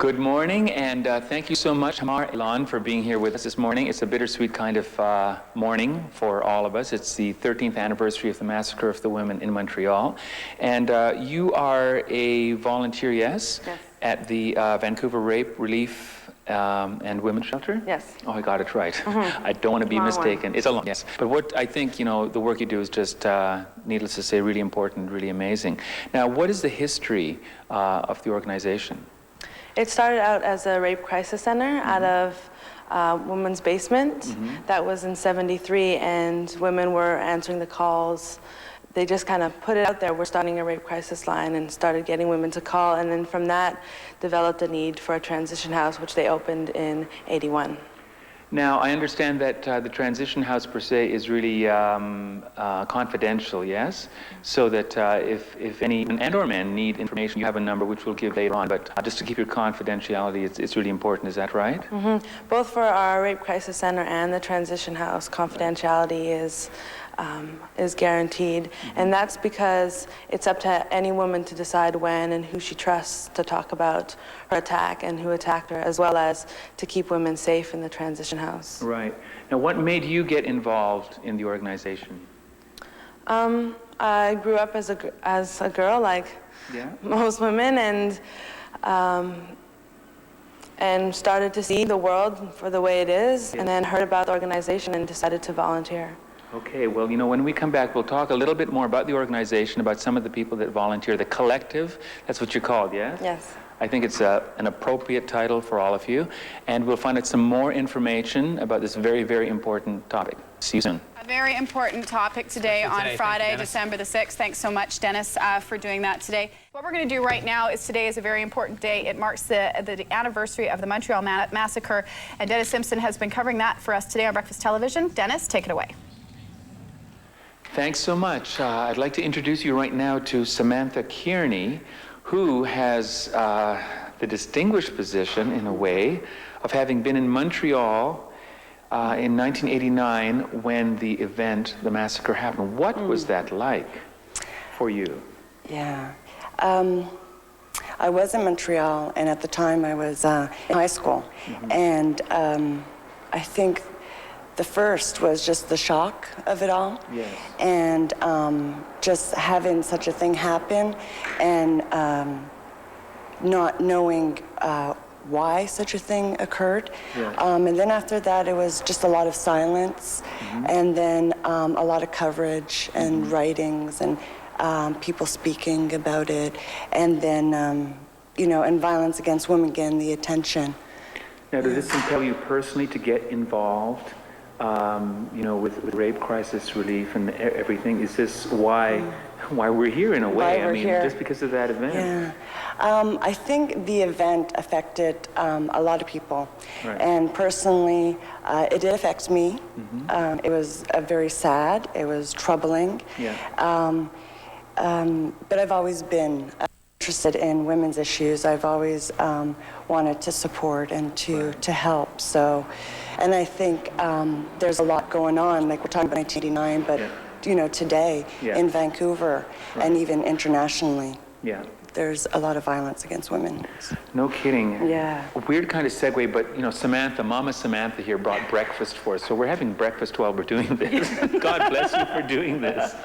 Good morning, and thank you so much, Tamar, Eylon, for being here with us this morning. It's a bittersweet kind of morning for all of us. It's the 13th anniversary of the massacre of the women in Montreal. And you are a volunteer, yes? Yes. At the Vancouver Rape Relief and Women's Shelter? Yes. Oh, I got it right. Mm-hmm. I don't want to be mistaken. One. It's a long, yes. But what I think, you know, the work you do is just, needless to say, really important, really amazing. Now, what is the history of the organization? It started out as a rape crisis center out of women's basement. That was in '73, and women were answering the calls. They just kind of put it out there, we're starting a rape crisis line, and started getting women to call, and then from that developed a need for a transition house, which they opened in '81. Now, I understand that the transition house per se is really confidential, yes? So that if any men and or men need information, you have a number which we'll give later on, but just to keep your confidentiality, it's really important, is that right? Both for our rape crisis center and the transition house, confidentiality is guaranteed, and that's because it's up to any woman to decide when and who she trusts to talk about her attack and who attacked her, as well as to keep women safe in the transition house. Right. Now, what made you get involved in the organization? I grew up as a girl, like most women, and started to see the world for the way it is, and then heard about the organization and decided to volunteer. Okay, well, you know, when we come back, we'll talk a little bit more about the organization, about some of the people that volunteer, the collective, that's what you're called, yes? Yes. I think it's an appropriate title for all of you, and we'll find out some more information about this very, very important topic. See you soon. A very important topic today on Friday, December the 6th. Thanks so much, Dennis, for doing that today. What we're going to do right now is today is a very important day. It marks the anniversary of the Montreal Massacre, and Dennis Simpson has been covering that for us today on Breakfast Television. Dennis, take it away. Thanks so much. I'd like to introduce you right now to Samantha Kerney, who has the distinguished position, in a way, of having been in Montreal in 1989 when the event, the massacre, happened. What was that like for you? Yeah. I was in Montreal, and at the time I was in high school. And I think the first was just the shock of it all. Yes. And just having such a thing happen and not knowing why such a thing occurred. Yes. And then after that, it was just a lot of silence, and then a lot of coverage and writings and people speaking about it, and then, you know, and violence against women getting the attention. Now, did this compel you personally to get involved, you know, with rape crisis relief and everything? Is this why we're here in a way? I mean, just because of that event? Yeah. I think the event affected a lot of people. Right. And personally, it did affect me. It was very sad. It was troubling. Yeah. But I've always been interested in women's issues. I've always wanted to support and to help. So, and I think there's a lot going on. Like, we're talking about 1989, but you know, today in Vancouver and even internationally, there's a lot of violence against women. No kidding. Yeah. A weird kind of segue, but you know, Samantha, Mama Samantha here brought breakfast for us, so we're having breakfast while we're doing this. God bless you for doing this.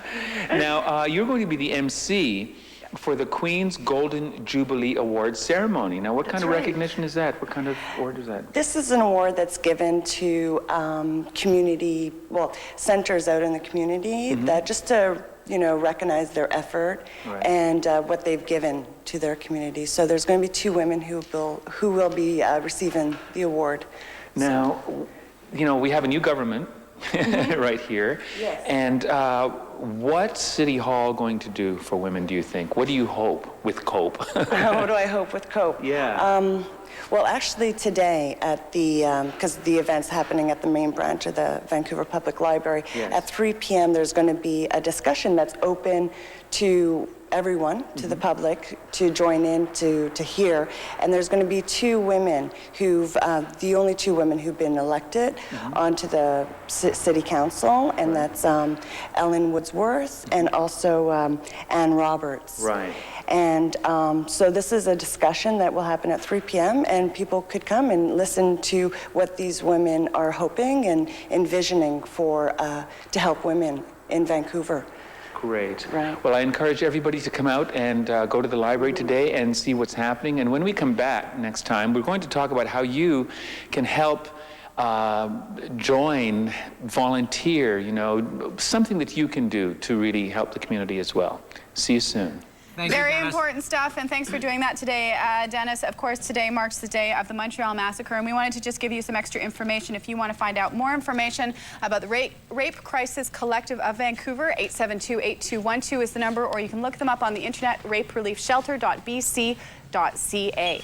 Now, you're going to be the MC for the Queen's Golden Jubilee Award ceremony. Now, what kind of recognition is that? What kind of award is that? This is an award that's given to community, centers out in the community, that just to, you know, recognize their effort and what they've given to their community. So there's going to be 2 women who will be receiving the award. Now, you know, we have a new government right here. Yes. And what's City Hall going to do for women, do you think? What do you hope with COPE? What do I hope with COPE? Yeah. Well, actually today at the, because the event's happening at the main branch of the Vancouver Public Library, at 3 p.m. there's going to be a discussion that's open to everyone, to the public, to join in to hear. And there's going to be two women who've, the only two women who've been elected onto the city council, and that's Ellen Woodsworth and also Ann Roberts. Right. And so this is a discussion that will happen at 3 p.m. and people could come and listen to what these women are hoping and envisioning for to help women in Vancouver. Great. Right. Well, I encourage everybody to come out and go to the library today and see what's happening. And when we come back next time, we're going to talk about how you can help join, volunteer, you know, something that you can do to really help the community as well. See you soon. Very important stuff, and thanks for doing that today, Dennis. Of course, today marks the day of the Montreal Massacre, and we wanted to just give you some extra information. If you want to find out more information about the Rape Crisis Collective of Vancouver, 872-8212 is the number, or you can look them up on the internet, rapereliefshelter.bc.ca.